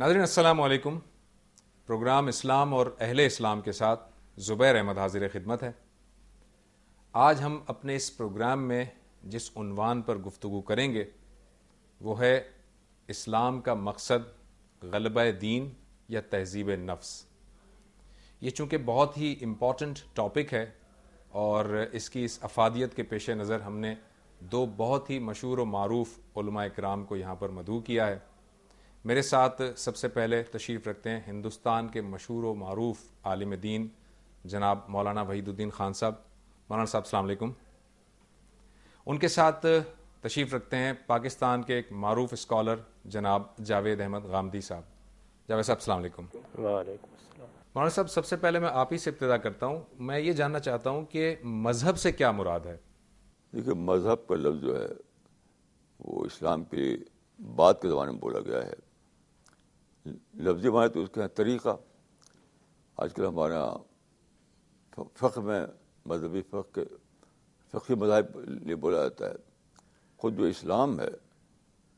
ناظرین السلام علیکم۔ پروگرام اسلام اور اہل اسلام کے ساتھ زبیر احمد حاضر خدمت ہے۔ آج ہم اپنے اس پروگرام میں جس عنوان پر گفتگو کریں گے وہ ہے اسلام کا مقصد غلبہ دین یا تہذیب نفس۔ یہ چونکہ بہت ہی امپورٹنٹ ٹاپک ہے اور اس کی اس افادیت کے پیش نظر ہم نے دو بہت ہی مشہور و معروف علماء کرام کو یہاں پر مدعو کیا ہے۔ میرے ساتھ سب سے پہلے تشریف رکھتے ہیں ہندوستان کے مشہور و معروف عالم دین جناب مولانا وحید الدین خان صاحب۔ مولانا صاحب السلام علیکم۔ ان کے ساتھ تشریف رکھتے ہیں پاکستان کے ایک معروف اسکالر جناب جاوید احمد غامدی صاحب۔ جاوید صاحب السلام علیکم۔ وعلیکم السلام۔ مولانا صاحب سب سے پہلے میں آپ ہی سے ابتدا کرتا ہوں، میں یہ جاننا چاہتا ہوں کہ مذہب سے کیا مراد ہے؟ دیکھیے، مذہب کا لفظ جو ہے وہ اسلام کے بعد کے زمانے میں بولا گیا ہے۔ لفظی معنی تو اس کا طریقہ آج کل ہمارے یہاں فقہ میں مذہبی فقہی مذاہب لیے بولا جاتا ہے۔ خود جو اسلام ہے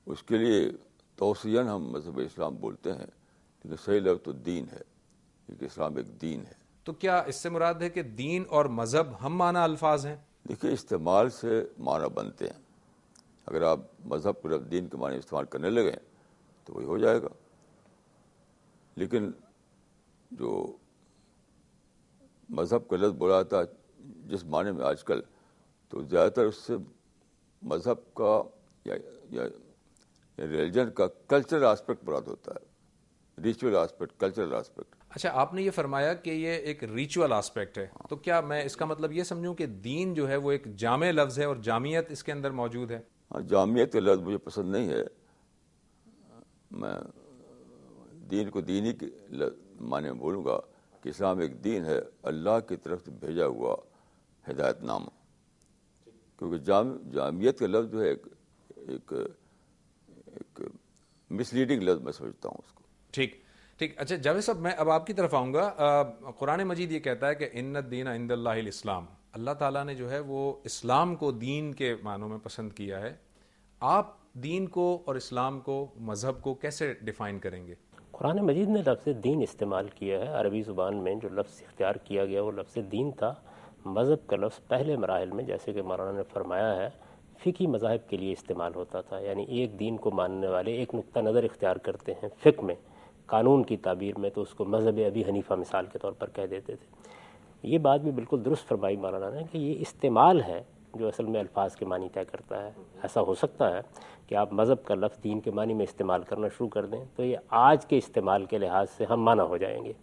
اس کے لیے توسیعاً ہم مذہب اسلام بولتے ہیں، لیکن صحیح لفظ تو دین ہے، کیونکہ اسلام ایک دین ہے۔ تو کیا اس سے مراد ہے کہ دین اور مذہب ہم معنی الفاظ ہیں؟ دیکھیے، استعمال سے معنی بنتے ہیں۔ اگر آپ مذہب کو لفظ دین کے معنی استعمال کرنے لگیں تو وہی ہو جائے گا، لیکن جو مذہب کا لفظ بولا جاتا ہے جس معنی میں آج کل، تو زیادہ تر اس سے مذہب کا یا ریلیجن کا کلچرل آسپیکٹ مراد ہوتا ہے، ریچول آسپیکٹ، کلچرل آسپیکٹ۔ اچھا، آپ نے یہ فرمایا کہ یہ ایک ریچول آسپیکٹ ہے، تو کیا میں اس کا مطلب یہ سمجھوں کہ دین جو ہے وہ ایک جامع لفظ ہے اور جامعیت اس کے اندر موجود ہے؟ ہاں، جامعیت کا لفظ مجھے پسند نہیں ہے۔ میں دین کو دینی کے معنی میں بولوں گا کہ اسلام ایک دین ہے، اللہ کی طرف سے بھیجا ہوا ہدایت نامہ، کیونکہ جامعیت کا لفظ جو ہے ایک مس لیڈنگ لفظ میں سمجھتا ہوں اس کو۔ ٹھیک۔ اچھا جاوید صاحب، میں اب آپ کی طرف آؤں گا۔ قرآن مجید یہ کہتا ہے کہ ان الدین عند اللہ الاسلام، اللہ تعالیٰ نے جو ہے وہ اسلام کو دین کے معنوں میں پسند کیا ہے۔ آپ دین کو اور اسلام کو، مذہب کو کیسے ڈیفائن کریں گے؟ قرآن مجید نے لفظ دین استعمال کیا ہے۔ عربی زبان میں جو لفظ اختیار کیا گیا وہ لفظ دین تھا۔ مذہب کا لفظ پہلے مراحل میں، جیسے کہ مولانا نے فرمایا ہے، فقہی مذاہب کے لیے استعمال ہوتا تھا، یعنی ایک دین کو ماننے والے ایک نقطہ نظر اختیار کرتے ہیں فقہ میں، قانون کی تعبیر میں، تو اس کو مذہب ابی حنیفہ مثال کے طور پر کہہ دیتے تھے۔ یہ بات بھی بالکل درست فرمائی مولانا نے کہ یہ استعمال ہے جو اصل میں الفاظ کے معنی طے کرتا ہے۔ ایسا ہو سکتا ہے کہ آپ مذہب کا لفظ دین کے معنی میں استعمال کرنا شروع کر دیں تو یہ آج کے استعمال کے لحاظ سے ہم معنی ہو جائیں گے،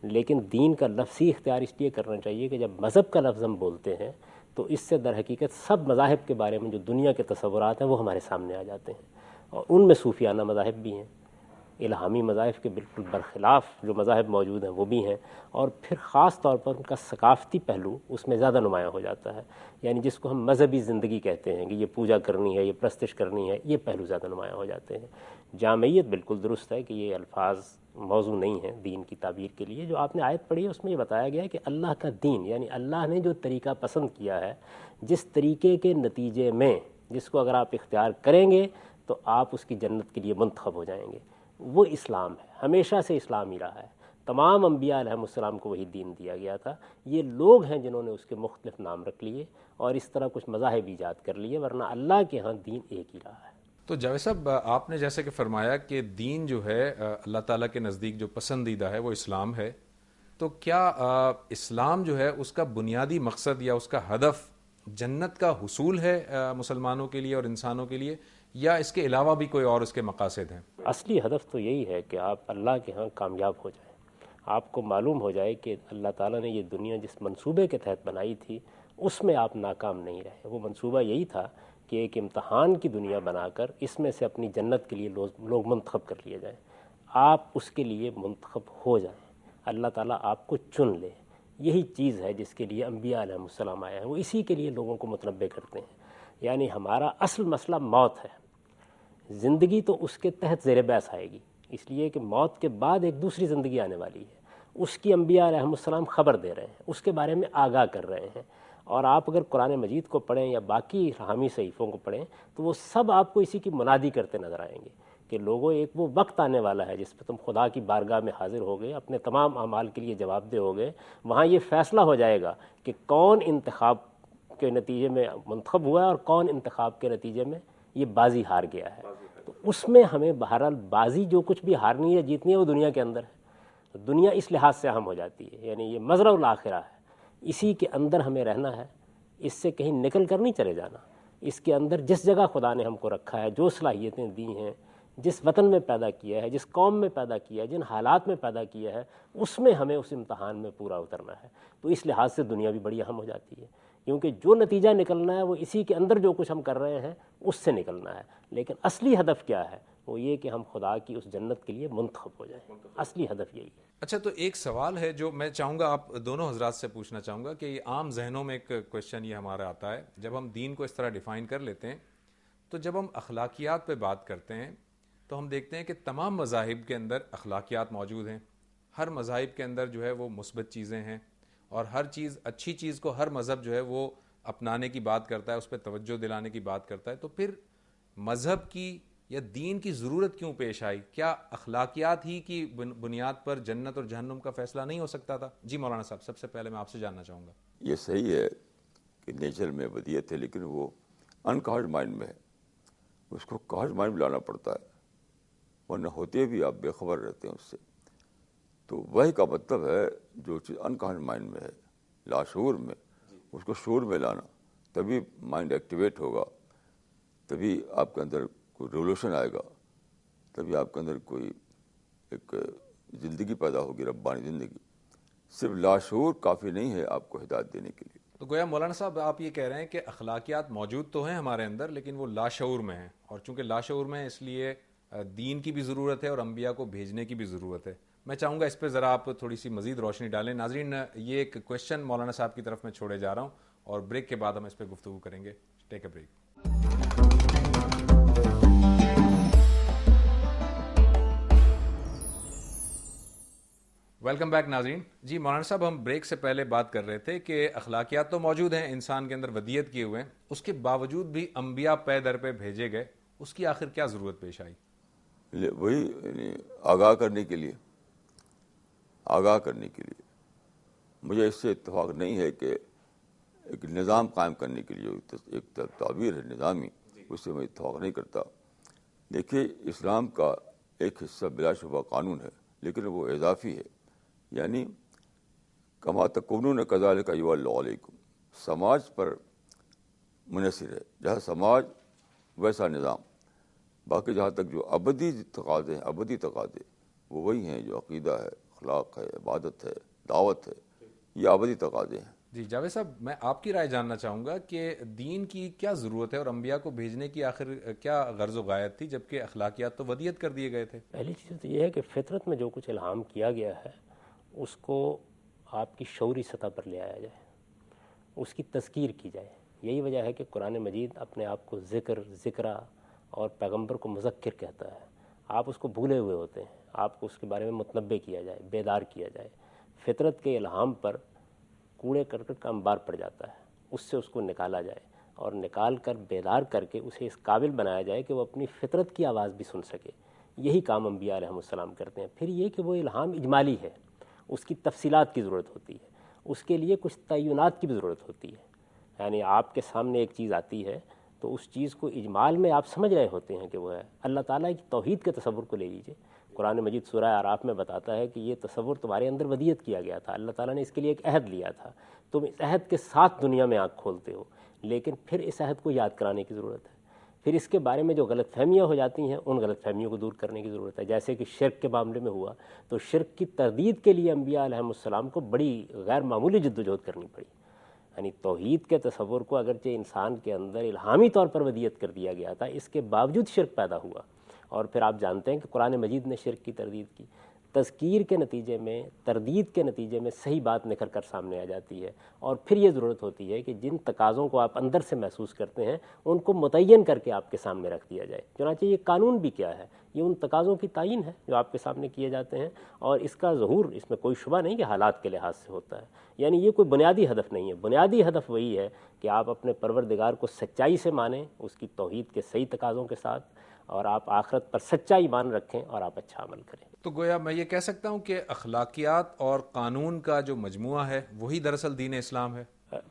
لیکن دین کا لفظی اختیار اس لیے کرنا چاہیے کہ جب مذہب کا لفظ ہم بولتے ہیں تو اس سے در حقیقت سب مذاہب کے بارے میں جو دنیا کے تصورات ہیں وہ ہمارے سامنے آ جاتے ہیں، اور ان میں صوفیانہ مذاہب بھی ہیں، الہامی مذاہب کے بالکل برخلاف جو مذاہب موجود ہیں وہ بھی ہیں، اور پھر خاص طور پر ان کا ثقافتی پہلو اس میں زیادہ نمایاں ہو جاتا ہے، یعنی جس کو ہم مذہبی زندگی کہتے ہیں کہ یہ پوجا کرنی ہے، یہ پرستش کرنی ہے، یہ پہلو زیادہ نمایاں ہو جاتے ہیں۔ جامعیت بالکل درست ہے کہ یہ الفاظ موضوع نہیں ہیں دین کی تعبیر کے لیے۔ جو آپ نے آیت پڑھی ہے اس میں یہ بتایا گیا ہے کہ اللہ کا دین، یعنی اللہ نے جو طریقہ پسند کیا ہے، جس طریقے کے نتیجے میں جس کو اگر آپ اختیار کریں گے تو آپ اس کی جنت کے لیے منتخب ہو جائیں گے، وہ اسلام ہے۔ ہمیشہ سے اسلام ہی رہا ہے، تمام انبیاء علیہ السلام کو وہی دین دیا گیا تھا۔ یہ لوگ ہیں جنہوں نے اس کے مختلف نام رکھ لیے اور اس طرح کچھ مذاہب ایجاد کر لیے، ورنہ اللہ کے ہاں دین ایک ہی رہا ہے۔ تو جاوید صاحب، آپ نے جیسے کہ فرمایا کہ دین جو ہے اللہ تعالیٰ کے نزدیک جو پسندیدہ ہے وہ اسلام ہے، تو کیا اسلام جو ہے اس کا بنیادی مقصد یا اس کا ہدف جنت کا حصول ہے مسلمانوں کے لیے اور انسانوں کے لیے، یا اس کے علاوہ بھی کوئی اور اس کے مقاصد ہیں؟ اصلی ہدف تو یہی ہے کہ آپ اللہ کے ہاں کامیاب ہو جائیں، آپ کو معلوم ہو جائے کہ اللہ تعالیٰ نے یہ دنیا جس منصوبے کے تحت بنائی تھی اس میں آپ ناکام نہیں رہے۔ وہ منصوبہ یہی تھا کہ ایک امتحان کی دنیا بنا کر اس میں سے اپنی جنت کے لیے لوگ منتخب کر لیے جائیں، آپ اس کے لیے منتخب ہو جائیں، اللہ تعالیٰ آپ کو چن لے۔ یہی چیز ہے جس کے لیے انبیاء علیہ السلام آئے ہیں، وہ اسی کے لیے لوگوں کو متنبع کرتے ہیں۔ یعنی ہمارا اصل مسئلہ موت ہے، زندگی تو اس کے تحت زیر بحث آئے گی، اس لیے کہ موت کے بعد ایک دوسری زندگی آنے والی ہے، اس کی انبیاء علیہ السلام خبر دے رہے ہیں، اس کے بارے میں آگاہ کر رہے ہیں۔ اور آپ اگر قرآن مجید کو پڑھیں یا باقی حامی صحیفوں کو پڑھیں تو وہ سب آپ کو اسی کی منادی کرتے نظر آئیں گے کہ لوگوں ایک وہ وقت آنے والا ہے جس پہ تم خدا کی بارگاہ میں حاضر ہو گئے، اپنے تمام اعمال کے لیے جواب دہ ہو گئے. وہاں یہ فیصلہ ہو جائے گا کہ کون انتخاب کے نتیجے میں منتخب ہوا ہے اور کون انتخاب کے نتیجے میں یہ بازی ہار گیا ہے. تو اس میں ہمیں بہرحال بازی جو کچھ بھی ہارنی ہے جیتنی ہے وہ دنیا کے اندر ہے. دنیا اس لحاظ سے اہم ہو جاتی ہے، یعنی یہ مزرع الاخرہ ہے، اسی کے اندر ہمیں رہنا ہے، اس سے کہیں نکل کر نہیں چلے جانا. اس کے اندر جس جگہ خدا نے ہم کو رکھا ہے، جو صلاحیتیں دی ہیں، جس وطن میں پیدا کیا ہے، جس قوم میں پیدا کیا ہے، جن حالات میں پیدا کیا ہے، اس میں ہمیں اس امتحان میں پورا اترنا ہے. تو اس لحاظ سے دنیا بھی بڑی اہم ہو جاتی ہے، کیونکہ جو نتیجہ نکلنا ہے وہ اسی کے اندر جو کچھ ہم کر رہے ہیں اس سے نکلنا ہے. لیکن اصلی ہدف کیا ہے؟ وہ یہ کہ ہم خدا کی اس جنت کے لیے منتخب ہو جائیں. اصلی ہدف یہی ہے. اچھا، تو ایک سوال ہے جو میں چاہوں گا آپ دونوں حضرات سے پوچھنا چاہوں گا کہ یہ عام ذہنوں میں ایک کویشچن یہ ہمارا آتا ہے جب ہم دین کو اس طرح ڈیفائن کر لیتے ہیں، تو جب ہم اخلاقیات پہ بات کرتے ہیں تو ہم دیکھتے ہیں کہ تمام مذاہب کے اندر اخلاقیات موجود ہیں. ہر مذاہب کے اندر جو ہے وہ مثبت چیزیں ہیں، اور ہر چیز، اچھی چیز کو ہر مذہب جو ہے وہ اپنانے کی بات کرتا ہے، اس پہ توجہ دلانے کی بات کرتا ہے. تو پھر مذہب کی یا دین کی ضرورت کیوں پیش آئی؟ کیا اخلاقیات ہی کی بنیاد پر جنت اور جہنم کا فیصلہ نہیں ہو سکتا تھا؟ جی مولانا صاحب، سب سے پہلے میں آپ سے جاننا چاہوں گا. یہ صحیح ہے کہ نیچر میں ودیت ہے، لیکن وہ انکاؤڈ مائنڈ میں ہے. اس کو کاؤڈ مائنڈ میں لانا پڑتا ہے، ورنہ ہوتے بھی آپ بے خبر رہتے ہیں اس سے. تو وہی کا مطلب ہے جو چیز انکاؤڈ مائنڈ میں ہے، لاشعور میں، اس کو شعور میں لانا، تبھی مائنڈ ایکٹیویٹ ہوگا، تبھی آپ کے اندر کوئی ریولوشن آئے گا، تبھی آپ کے اندر کوئی ایک زندگی پیدا ہوگی، ربانی زندگی. صرف لاشعور کافی نہیں ہے آپ کو ہدایت دینے کے لیے. تو گویا مولانا صاحب آپ یہ کہہ رہے ہیں کہ اخلاقیات موجود تو ہیں ہمارے اندر، لیکن وہ لاشعور میں ہیں، اور چونکہ لاشعور میں ہیں اس لیے دین کی بھی ضرورت ہے اور انبیاء کو بھیجنے کی بھی ضرورت ہے. میں چاہوں گا اس پہ ذرا آپ تھوڑی سی مزید روشنی ڈالیں. ناظرین، یہ ایک کویشچن مولانا صاحب کی طرف میں چھوڑے جا رہا ہوں، اور بریک کے بعد ہم اس پہ گفتگو کریں گے. ٹیک اے بریک. ویلکم بیک ناظرین. جی مولانا صاحب، ہم بریک سے پہلے بات کر رہے تھے کہ اخلاقیات تو موجود ہیں، انسان کے اندر ودیت کیے ہوئے ہیں، اس کے باوجود بھی انبیاء پے در پہ بھیجے گئے، اس کی آخر کیا ضرورت پیش آئی؟ وہی یعنی آگاہ کرنے کے لیے. آگاہ کرنے کے لیے مجھے اس سے اتفاق نہیں ہے کہ ایک نظام قائم کرنے کے لیے ایک تعبیر ہے نظامی، اس سے میں اتفاق نہیں کرتا. دیکھیے، اسلام کا ایک حصہ بلا شبہ قانون ہے، لیکن وہ اضافی ہے. یعنی کما تکونون کذالک یولی علیکم، سماج پر منحصر ہے، جہاں سماج ویسا نظام. باقی جہاں تک جو ابدی تقاضے ہیں، ابدی تقاضے وہ وہی ہیں جو عقیدہ ہے، اخلاق ہے، عبادت ہے، دعوت ہے، یہ ابدی تقاضے ہیں. جی جاوید صاحب، میں آپ کی رائے جاننا چاہوں گا کہ دین کی کیا ضرورت ہے اور انبیاء کو بھیجنے کی آخر کیا غرض و غایت تھی، جبکہ اخلاقیات تو ودیت کر دیے گئے تھے؟ پہلی چیز تو یہ ہے کہ فطرت میں جو کچھ الہام کیا گیا ہے اس کو آپ کی شعوری سطح پر لے آیا جائے، اس کی تذکیر کی جائے. یہی وجہ ہے کہ قرآن مجید اپنے آپ کو ذکرہ اور پیغمبر کو مذکر کہتا ہے. آپ اس کو بھولے ہوئے ہوتے ہیں، آپ کو اس کے بارے میں متنبع کیا جائے، بیدار کیا جائے. فطرت کے الہام پر کوڑے کرکٹ کا انبار پڑ جاتا ہے، اس سے اس کو نکالا جائے اور نکال کر بیدار کر کے اسے اس قابل بنایا جائے کہ وہ اپنی فطرت کی آواز بھی سن سکے. یہی کام انبیاء علیہ السلام کرتے ہیں. پھر یہ کہ وہ الہام اجمالی ہے، اس کی تفصیلات کی ضرورت ہوتی ہے، اس کے لیے کچھ تعینات کی بھی ضرورت ہوتی ہے. یعنی آپ کے سامنے ایک چیز آتی ہے تو اس چیز کو اجمال میں آپ سمجھ رہے ہوتے ہیں کہ وہ ہے. اللہ تعالیٰ کی توحید کے تصور کو لے لیجئے. قرآن مجید سورہ اعراف میں بتاتا ہے کہ یہ تصور تمہارے اندر ودیت کیا گیا تھا، اللہ تعالیٰ نے اس کے لیے ایک عہد لیا تھا، تم اس عہد کے ساتھ دنیا میں آنکھ کھولتے ہو، لیکن پھر اس عہد کو یاد کرانے کی ضرورت ہے. پھر اس کے بارے میں جو غلط فہمیاں ہو جاتی ہیں ان غلط فہمیوں کو دور کرنے کی ضرورت ہے. جیسے کہ شرک کے معاملے میں ہوا تو شرک کی تردید کے لیے انبیاء علیہ السلام کو بڑی غیر معمولی جدوجہد کرنی پڑی. یعنی توحید کے تصور کو اگرچہ انسان کے اندر الہامی طور پر ودیت کر دیا گیا تھا، اس کے باوجود شرک پیدا ہوا. اور پھر آپ جانتے ہیں کہ قرآن مجید نے شرک کی تردید کی. تذکیر کے نتیجے میں، تردید کے نتیجے میں صحیح بات نکھر کر سامنے آ جاتی ہے. اور پھر یہ ضرورت ہوتی ہے کہ جن تقاضوں کو آپ اندر سے محسوس کرتے ہیں ان کو متعین کر کے آپ کے سامنے رکھ دیا جائے. چنانچہ یہ قانون بھی کیا ہے، یہ ان تقاضوں کی تعین ہے جو آپ کے سامنے کیے جاتے ہیں، اور اس کا ظہور، اس میں کوئی شبہ نہیں کہ حالات کے لحاظ سے ہوتا ہے. یعنی یہ کوئی بنیادی ہدف نہیں ہے. بنیادی ہدف وہی ہے کہ آپ اپنے پروردگار کو سچائی سے مانیں، اس کی توحید کے صحیح تقاضوں کے ساتھ، اور آپ آخرت پر سچا ایمان رکھیں اور آپ اچھا عمل کریں۔ تو گویا میں یہ کہہ سکتا ہوں کہ اخلاقیات اور قانون کا جو مجموعہ ہے وہی دراصل دین اسلام ہے۔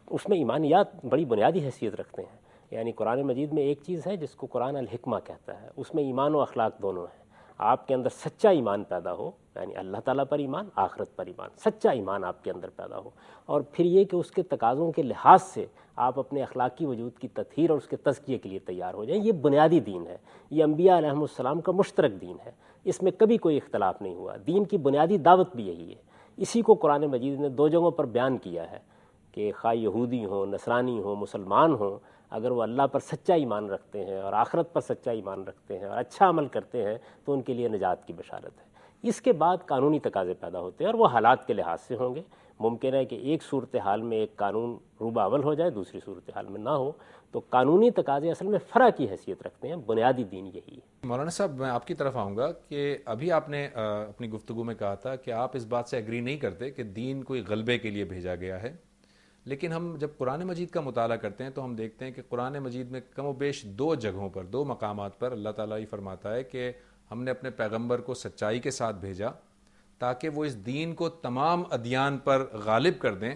اس میں ایمانیات بڑی بنیادی حیثیت رکھتے ہیں، یعنی قرآن مجید میں ایک چیز ہے جس کو قرآن الحکمہ کہتا ہے، اس میں ایمان و اخلاق دونوں ہیں۔ آپ کے اندر سچا ایمان پیدا ہو، یعنی اللہ تعالیٰ پر ایمان، آخرت پر ایمان، سچا ایمان آپ کے اندر پیدا ہو، اور پھر یہ کہ اس کے تقاضوں کے لحاظ سے آپ اپنے اخلاقی وجود کی تطہیر اور اس کے تزکیے کے لیے تیار ہو جائیں۔ یہ بنیادی دین ہے، یہ انبیاء علیہم السلام کا مشترک دین ہے، اس میں کبھی کوئی اختلاف نہیں ہوا۔ دین کی بنیادی دعوت بھی یہی ہے، اسی کو قرآن مجید نے 2 جگہوں پر بیان کیا ہے کہ خواہ یہودی ہوں، نصرانی ہوں، مسلمان ہوں، اگر وہ اللہ پر سچا ایمان رکھتے ہیں اور آخرت پر سچا ایمان رکھتے ہیں اور اچھا عمل کرتے ہیں تو ان کے لیے نجات کی بشارت ہے۔ اس کے بعد قانونی تقاضے پیدا ہوتے ہیں اور وہ حالات کے لحاظ سے ہوں گے۔ ممکن ہے کہ ایک صورتحال میں ایک قانون روبہ اول ہو جائے، دوسری صورتحال میں نہ ہو، تو قانونی تقاضے اصل میں فرع کی حیثیت رکھتے ہیں، بنیادی دین یہی ہے۔ مولانا صاحب، میں آپ کی طرف آؤں گا کہ ابھی آپ نے اپنی گفتگو میں کہا تھا کہ آپ اس بات سے ایگری نہیں کرتے کہ دین کوئی غلبے کے لیے بھیجا گیا ہے، لیکن ہم جب قرآن مجید کا مطالعہ کرتے ہیں تو ہم دیکھتے ہیں کہ قرآن مجید میں کم و بیش 2 جگہوں پر، 2 مقامات پر اللہ تعالیٰ یہ فرماتا ہے کہ ہم نے اپنے پیغمبر کو سچائی کے ساتھ بھیجا تاکہ وہ اس دین کو تمام ادیان پر غالب کر دیں،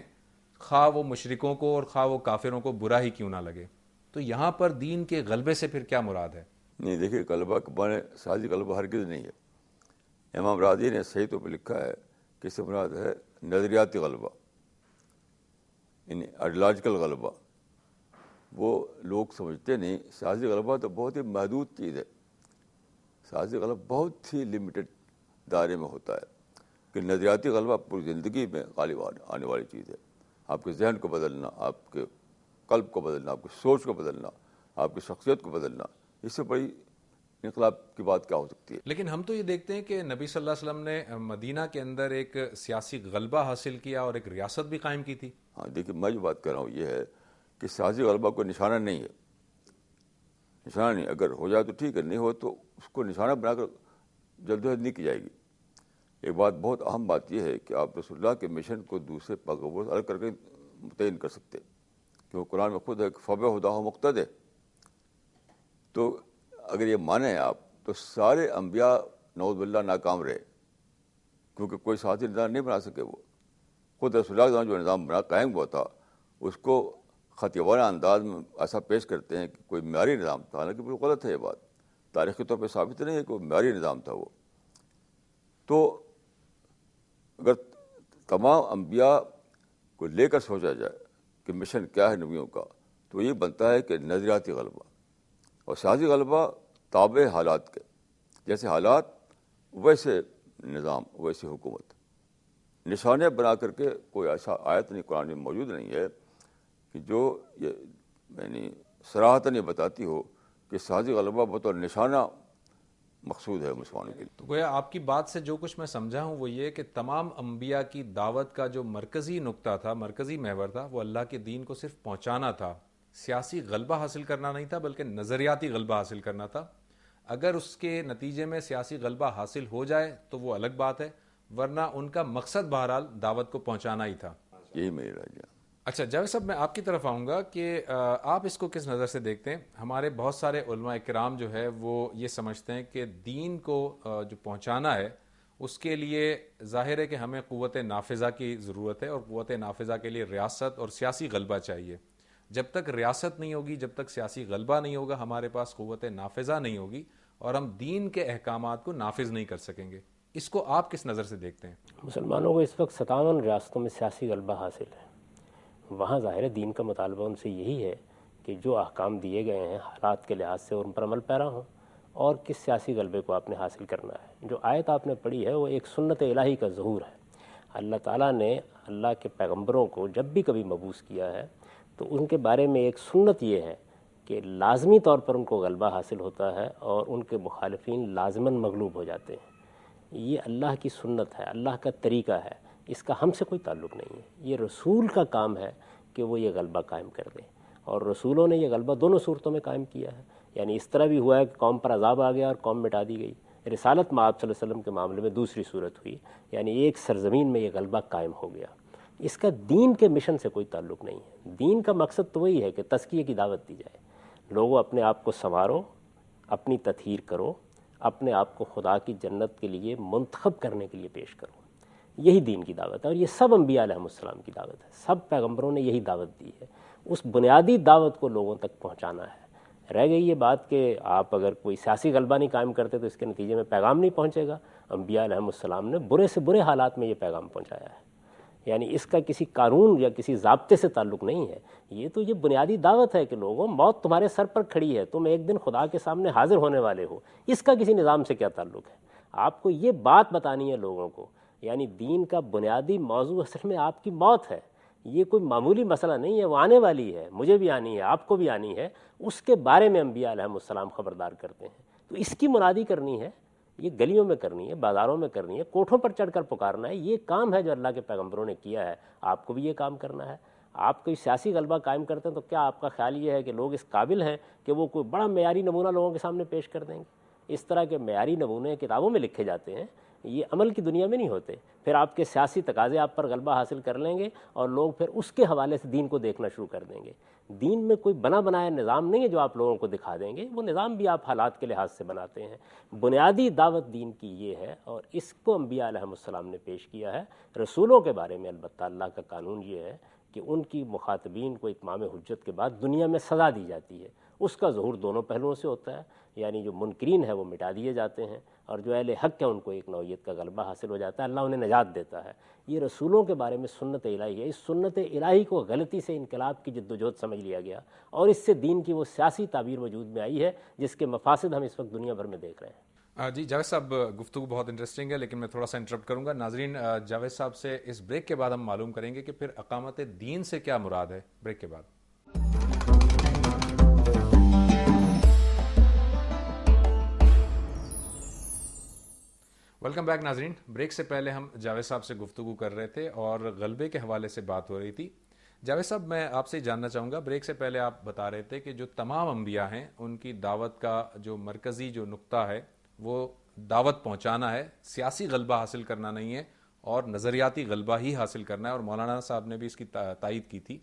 خواہ وہ مشرکوں کو اور خواہ وہ کافروں کو برا ہی کیوں نہ لگے۔ تو یہاں پر دین کے غلبے سے پھر کیا مراد ہے؟ نہیں، دیکھیے، غلبہ کے معنی سازی غلبہ ہرگز نہیں ہے۔ امام راضی نے صحیح طور پہ لکھا ہے کہ اس سے مراد ہے نظریاتی غلبہ، یعنی آئیڈیالوجیکل غلبہ۔ وہ لوگ سمجھتے نہیں، سیاسی غلبہ تو بہت ہی محدود چیز ہے، سیاسی غلبہ بہت ہی لمیٹڈ دائرے میں ہوتا ہے، کہ نظریاتی غلبہ پوری زندگی میں غالب آنے والی چیز ہے۔ آپ کے ذہن کو بدلنا، آپ کے قلب کو بدلنا، آپ کی سوچ کو بدلنا، آپ کی شخصیت کو بدلنا، اس سے بڑی انقلاب کی بات کیا ہو سکتی ہے؟ لیکن ہم تو یہ دیکھتے ہیں کہ نبی صلی اللہ علیہ وسلم نے مدینہ کے اندر ایک سیاسی غلبہ حاصل کیا اور ایک ریاست بھی قائم کی تھی۔ ہاں، دیکھیے، میں جو بات کر رہا ہوں یہ ہے کہ سیاسی غلبہ کوئی نشانہ نہیں ہے، نشانہ نہیں، اگر ہو جائے تو ٹھیک ہے، نہیں ہو تو اس کو نشانہ بنا کر جلدوجہد نہیں کی جائے گی۔ ایک بات، بہت اہم بات یہ ہے کہ آپ رسول اللہ کے مشن کو دوسرے پیغمبروں سے الگ کر کے متعین کر سکتے، کیونکہ قرآن میں خود ہے کہ فبہداہ مقتدی۔ تو اگر یہ مانیں آپ تو سارے انبیاء نعوذ باللہ ناکام رہے، کیونکہ کوئی ساتھی نظام نہیں بنا سکے۔ وہ خود رسول اللہ کے زمانے جو نظام بنا قائم ہوا تھا اس کو خطیبانہ انداز میں ایسا پیش کرتے ہیں کہ کوئی معیاری نظام تھا، حالانکہ بالکل غلط ہے یہ بات، تاریخی طور پہ ثابت نہیں ہے کہ وہ معیاری نظام تھا وہ۔ تو اگر تمام انبیاء کو لے کر سوچا جائے کہ مشن کیا ہے نبیوں کا، تو یہ بنتا ہے کہ نظریاتی غلبہ اور سیاسی غلبہ تابع حالات کے، جیسے حالات ویسے نظام، ویسی حکومت۔ نشانے بنا کر کے کوئی ایسا آیت نہیں قرآن میں موجود نہیں ہے کہ جو یہ یعنی صراحتاً یہ بتاتی ہو کہ سیاسی غلبہ بطور نشانہ مقصود ہے مسلمانوں کے لیے۔ تو گویا آپ کی بات سے جو کچھ میں سمجھا ہوں وہ یہ کہ تمام انبیاء کی دعوت کا جو مرکزی نقطہ تھا، مرکزی محور تھا، وہ اللہ کے دین کو صرف پہنچانا تھا، سیاسی غلبہ حاصل کرنا نہیں تھا، بلکہ نظریاتی غلبہ حاصل کرنا تھا۔ اگر اس کے نتیجے میں سیاسی غلبہ حاصل ہو جائے تو وہ الگ بات ہے، ورنہ ان کا مقصد بہرحال دعوت کو پہنچانا ہی تھا۔ یہی میری رائے ہے۔ اچھا جاوید صاحب، میں آپ کی طرف آؤں گا کہ آپ اس کو کس نظر سے دیکھتے ہیں؟ ہمارے بہت سارے علماء کرام جو ہے وہ یہ سمجھتے ہیں کہ دین کو جو پہنچانا ہے اس کے لیے ظاہر ہے کہ ہمیں قوت نافذہ کی ضرورت ہے، اور قوت نافذہ کے لیے ریاست اور سیاسی غلبہ چاہیے۔ جب تک ریاست نہیں ہوگی، جب تک سیاسی غلبہ نہیں ہوگا، ہمارے پاس قوت نافذہ نہیں ہوگی اور ہم دین کے احکامات کو نافذ نہیں کر سکیں گے۔ اس کو آپ کس نظر سے دیکھتے ہیں؟ مسلمانوں کو اس وقت 57 ریاستوں میں سیاسی غلبہ حاصل ہے، وہاں ظاہر دین کا مطالبہ ان سے یہی ہے کہ جو احکام دیے گئے ہیں حالات کے لحاظ سے ان پر عمل پیرا ہوں، اور کس سیاسی غلبے کو آپ نے حاصل کرنا ہے۔ جو آیت آپ نے پڑھی ہے وہ ایک سنت الہی کا ظہور ہے۔ اللہ تعالیٰ نے اللہ کے پیغمبروں کو جب بھی کبھی مبعوث کیا ہے تو ان کے بارے میں ایک سنت یہ ہے کہ لازمی طور پر ان کو غلبہ حاصل ہوتا ہے اور ان کے مخالفین لازماً مغلوب ہو جاتے ہیں۔ یہ اللہ کی سنت ہے، اللہ کا طریقہ ہے، اس کا ہم سے کوئی تعلق نہیں ہے۔ یہ رسول کا کام ہے کہ وہ یہ غلبہ قائم کر دیں، اور رسولوں نے یہ غلبہ دونوں صورتوں میں قائم کیا ہے۔ یعنی اس طرح بھی ہوا ہے کہ قوم پر عذاب آ گیا اور قوم مٹا دی گئی۔ رسالت مآب صلی اللہ علیہ وسلم کے معاملے میں دوسری صورت ہوئی، یعنی ایک سرزمین میں یہ غلبہ قائم ہو گیا۔ اس کا دین کے مشن سے کوئی تعلق نہیں ہے۔ دین کا مقصد تو وہی ہے کہ تزکیے کی دعوت دی جائے، لوگوں اپنے آپ کو سنوارو، اپنی تطہیر کرو، اپنے آپ کو خدا کی جنت کے لیے منتخب کرنے کے لیے پیش کرو. یہی دین کی دعوت ہے، اور یہ سب انبیاء علیہ السلام کی دعوت ہے. سب پیغمبروں نے یہی دعوت دی ہے. اس بنیادی دعوت کو لوگوں تک پہنچانا ہے. رہ گئی یہ بات کہ آپ اگر کوئی سیاسی غلبہ نہیں قائم کرتے تو اس کے نتیجے میں پیغام نہیں پہنچے گا. انبیاء علیہ السلام نے برے سے برے حالات میں یہ پیغام پہنچایا ہے. یعنی اس کا کسی قانون یا کسی ضابطے سے تعلق نہیں ہے. یہ بنیادی دعوت ہے کہ لوگوں، موت تمہارے سر پر کھڑی ہے، تم ایک دن خدا کے سامنے حاضر ہونے والے ہو. اس کا کسی نظام سے کیا تعلق ہے؟ آپ کو یہ بات بتانی ہے لوگوں کو. یعنی دین کا بنیادی موضوع اصل میں آپ کی موت ہے. یہ کوئی معمولی مسئلہ نہیں ہے، وہ آنے والی ہے، مجھے بھی آنی ہے، آپ کو بھی آنی ہے. اس کے بارے میں انبیاء علیہ السلام خبردار کرتے ہیں. تو اس کی منادی کرنی ہے. یہ گلیوں میں کرنی ہے، بازاروں میں کرنی ہے، کوٹھوں پر چڑھ کر پکارنا ہے. یہ کام ہے جو اللہ کے پیغمبروں نے کیا ہے. آپ کو بھی یہ کام کرنا ہے. آپ کوئی سیاسی غلبہ قائم کرتے ہیں تو کیا آپ کا خیال یہ ہے کہ لوگ اس قابل ہیں کہ وہ کوئی بڑا معیاری نمونہ لوگوں کے سامنے پیش کر دیں گے؟ اس طرح کے معیاری نمونے کتابوں میں لکھے جاتے ہیں، یہ عمل کی دنیا میں نہیں ہوتے. پھر آپ کے سیاسی تقاضے آپ پر غلبہ حاصل کر لیں گے اور لوگ پھر اس کے حوالے سے دین کو دیکھنا شروع کر دیں گے. دین میں کوئی بنا بنایا نظام نہیں ہے جو آپ لوگوں کو دکھا دیں گے. وہ نظام بھی آپ حالات کے لحاظ سے بناتے ہیں. بنیادی دعوت دین کی یہ ہے، اور اس کو انبیاء علیہ السلام نے پیش کیا ہے. رسولوں کے بارے میں البتہ اللہ کا قانون یہ ہے کہ ان کی مخاطبین کو اتمام حجت کے بعد دنیا میں سزا دی جاتی ہے. اس کا ظہور دونوں پہلوؤں سے ہوتا ہے. یعنی جو منکرین ہیں وہ مٹا دیے جاتے ہیں، اور جو اہل حق ہیں ان کو ایک نوعیت کا غلبہ حاصل ہو جاتا ہے. اللہ انہیں نجات دیتا ہے. یہ رسولوں کے بارے میں سنت الہی ہے. اس سنت الہی کو غلطی سے انقلاب کی جدوجہد سمجھ لیا گیا، اور اس سے دین کی وہ سیاسی تعبیر وجود میں آئی ہے جس کے مفاسد ہم اس وقت دنیا بھر میں دیکھ رہے ہیں. جی جاوید صاحب، گفتگو بہت انٹرسٹنگ ہے، لیکن میں تھوڑا سا انٹرپٹ کروں گا. ناظرین، جاوید صاحب سے اس بریک کے بعد ہم معلوم کریں گے کہ پھر اقامت دین سے کیا مراد ہے. بریک کے بعد. ویلکم بیک ناظرین. بریک سے پہلے ہم جاوید صاحب سے گفتگو کر رہے تھے اور غلبے کے حوالے سے بات ہو رہی تھی. جاوید صاحب، میں آپ سے جاننا چاہوں گا، بریک سے پہلے آپ بتا رہے تھے کہ جو تمام انبیاء ہیں ان کی دعوت کا جو مرکزی جو نقطہ ہے وہ دعوت پہنچانا ہے، سیاسی غلبہ حاصل کرنا نہیں ہے اور نظریاتی غلبہ ہی حاصل کرنا ہے، اور مولانا صاحب نے بھی اس کی تائید کی تھی.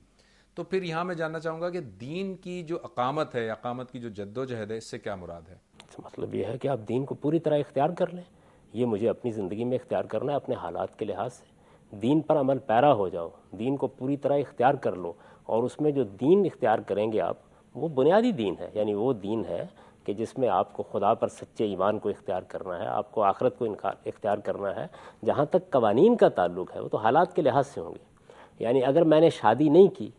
تو پھر یہاں میں جاننا چاہوں گا کہ دین کی جو اقامت ہے، اقامت کی جو جد و جہد ہے، اس سے کیا مراد ہے؟ مطلب یہ ہے کہ آپ دین کو پوری طرح اختیار کر لیں. یہ مجھے اپنی زندگی میں اختیار کرنا ہے اپنے حالات کے لحاظ سے. دین پر عمل پیرا ہو جاؤ، دین کو پوری طرح اختیار کر لو، اور اس میں جو دین اختیار کریں گے آپ، وہ بنیادی دین ہے. یعنی وہ دین ہے کہ جس میں آپ کو خدا پر سچے ایمان کو اختیار کرنا ہے، آپ کو آخرت کو اختیار کرنا ہے. جہاں تک قوانین کا تعلق ہے وہ تو حالات کے لحاظ سے ہوں گے. یعنی اگر میں نے شادی نہیں کی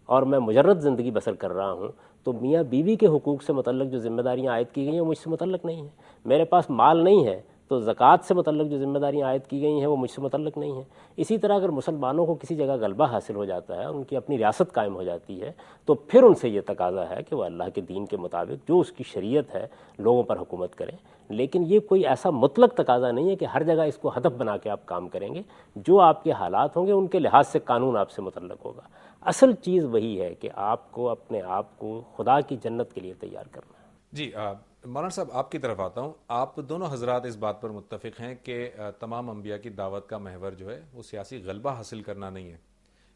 اور میں مجرد زندگی بسر کر رہا ہوں تو میاں بیوی کے حقوق سے متعلق جو ذمہ داریاں عائد کی گئی ہیں وہ مجھ سے متعلق نہیں ہیں. میرے پاس مال نہیں ہے تو زکوٰۃ سے متعلق جو ذمہ داریاں عائد کی گئی ہیں وہ مجھ سے متعلق نہیں ہیں. اسی طرح اگر مسلمانوں کو کسی جگہ غلبہ حاصل ہو جاتا ہے، ان کی اپنی ریاست قائم ہو جاتی ہے، تو پھر ان سے یہ تقاضا ہے کہ وہ اللہ کے دین کے مطابق جو اس کی شریعت ہے لوگوں پر حکومت کریں. لیکن یہ کوئی ایسا مطلق تقاضا نہیں ہے کہ ہر جگہ اس کو ہدف بنا کے آپ کام کریں گے. جو آپ کے حالات ہوں گے ان کے لحاظ سے قانون آپ سے متعلق ہوگا. اصل چیز وہی ہے کہ آپ کو اپنے آپ کو خدا کی جنت کے لیے تیار کرنا ہے. جی مولانا صاحب، آپ کی طرف آتا ہوں. آپ دونوں حضرات اس بات پر متفق ہیں کہ تمام انبیاء کی دعوت کا محور جو ہے وہ سیاسی غلبہ حاصل کرنا نہیں ہے.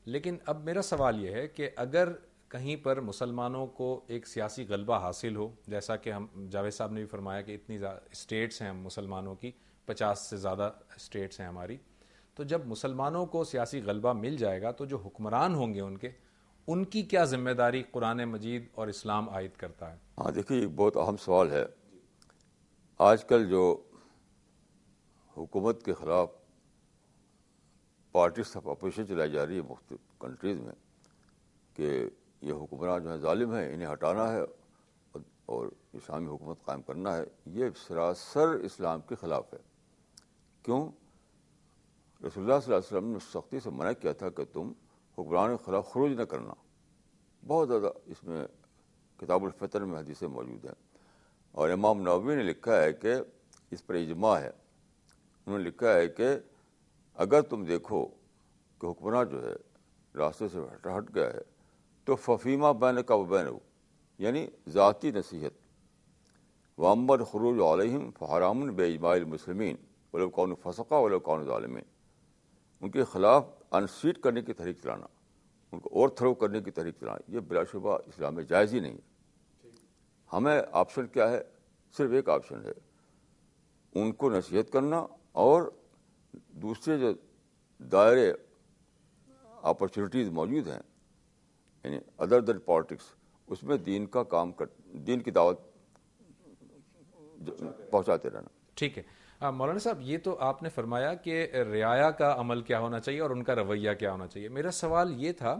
لیکن اب میرا سوال یہ ہے کہ اگر کہیں پر مسلمانوں کو ایک سیاسی غلبہ حاصل ہو، جیسا کہ ہم جاوید صاحب نے بھی فرمایا کہ اتنی اسٹیٹس ہیں مسلمانوں کی، 50 سے زیادہ اسٹیٹس ہیں ہماری، تو جب مسلمانوں کو سیاسی غلبہ مل جائے گا تو جو حکمران ہوں گے ان کی کیا ذمہ داری قرآن مجید اور اسلام عائد کرتا ہے؟ ہاں دیکھیے، ایک بہت اہم سوال ہے. آج کل جو حکومت کے خلاف پارٹیز آف اپوزیشن چلائی جا رہی ہے مختلف کنٹریز میں کہ یہ حکمران جو ہیں ظالم ہیں، انہیں ہٹانا ہے اور اسلامی حکومت قائم کرنا ہے، یہ سراسر اسلام کے خلاف ہے. کیوں؟ رسول اللہ صلی اللہ علیہ وسلم نے سختی سے منع کیا تھا کہ تم حکمران کے خلاف خروج نہ کرنا. بہت زیادہ اس میں کتاب الفطر میں حدیثیں موجود ہیں، اور امام نووی نے لکھا ہے کہ اس پر اجماع ہے. انہوں نے لکھا ہے کہ اگر تم دیکھو کہ حکمراں جو ہے راستے سے ہٹ گیا ہے تو ففیما بینک و بینہ، یعنی ذاتی نصیحت، وامر خروج علیہم فحرام باجماع المسلمین ولو کانوا فسقا ولو کانوا ظالمین، ان کے خلاف انسیٹ کرنے کی تحریک چلانا، ان کو اوور تھرو کرنے کی تحریک چلانا، یہ بلا شبہ اسلام میں جائز ہی نہیں ہے. ہمیں آپشن کیا ہے صرف ایک آپشن ہے، ان کو نصیحت کرنا اور دوسرے جو دائرے اپرچونیٹیز موجود ہیں یعنی ادر دین پالیٹکس، اس میں دین کا کام دین کی دعوت پہنچاتے رہنا۔ ٹھیک ہے مولانا صاحب، یہ تو آپ نے فرمایا کہ رعایا کا عمل کیا ہونا چاہیے اور ان کا رویہ کیا ہونا چاہیے۔ میرا سوال یہ تھا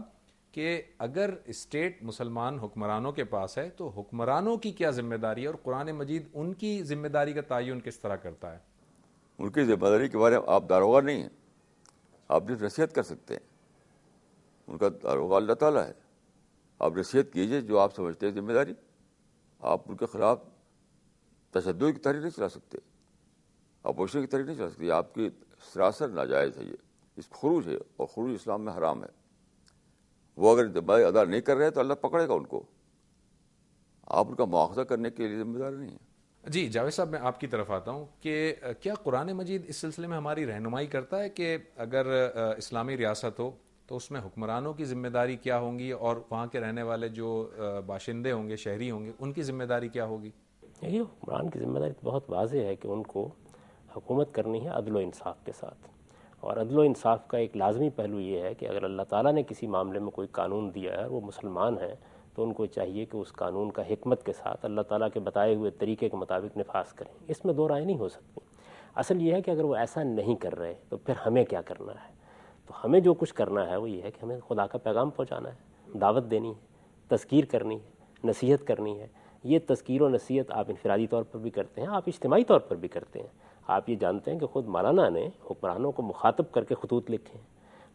کہ اگر اسٹیٹ مسلمان حکمرانوں کے پاس ہے تو حکمرانوں کی کیا ذمہ داری ہے، اور قرآن مجید ان کی ذمہ داری کا تعین کس طرح کرتا ہے؟ ان کی ذمہ داری کے بارے میں آپ داروغہ نہیں ہیں، آپ صرف نصیحت کر سکتے ہیں، ان کا داروغہ اللہ تعالیٰ ہے۔ آپ نصیحت کیجیے جو آپ سمجھتے ہیں ذمہ داری، آپ ان کے خلاف تشدد کی تحریک نہیں چلا سکتے، اپوزیشن کی تحریک نہیں چلا سکتے، آپ کی سراسر ناجائز ہے، یہ اس خروج ہے، اور خروج اسلام میں حرام ہے۔ وہ اگر ذمہ داری ادا نہیں کر رہے تو اللہ پکڑے گا ان کو، آپ ان کا مواخذہ کرنے کے لیے ذمہ دار نہیں ہے۔ جی جاوید صاحب، میں آپ کی طرف آتا ہوں کہ کیا قرآن مجید اس سلسلے میں ہماری رہنمائی کرتا ہے کہ اگر اسلامی ریاست ہو تو اس میں حکمرانوں کی ذمہ داری کیا ہوں گی، اور وہاں کے رہنے والے جو باشندے ہوں گے، شہری ہوں گے، ان کی ذمہ داری کیا ہوگی؟ یہ حکمران کی ذمہ داری بہت واضح ہے کہ ان کو حکومت کرنی ہے عدل و انصاف کے ساتھ، اور عدل و انصاف کا ایک لازمی پہلو یہ ہے کہ اگر اللہ تعالیٰ نے کسی معاملے میں کوئی قانون دیا ہے، وہ مسلمان ہیں، تو ان کو چاہیے کہ اس قانون کا حکمت کے ساتھ اللہ تعالیٰ کے بتائے ہوئے طریقے کے مطابق نفاذ کریں۔ اس میں دو رائے نہیں ہو سکتی۔ اصل یہ ہے کہ اگر وہ ایسا نہیں کر رہے تو پھر ہمیں کیا کرنا ہے؟ تو ہمیں جو کچھ کرنا ہے وہ یہ ہے کہ ہمیں خدا کا پیغام پہنچانا ہے، دعوت دینی ہے، تذکیر کرنی ہے، نصیحت کرنی ہے۔ یہ تذکیر و نصیحت آپ انفرادی طور پر بھی کرتے ہیں، آپ اجتماعی طور پر بھی کرتے ہیں۔ آپ یہ جانتے ہیں کہ خود مولانا نے حکمرانوں کو مخاطب کر کے خطوط لکھے ہیں،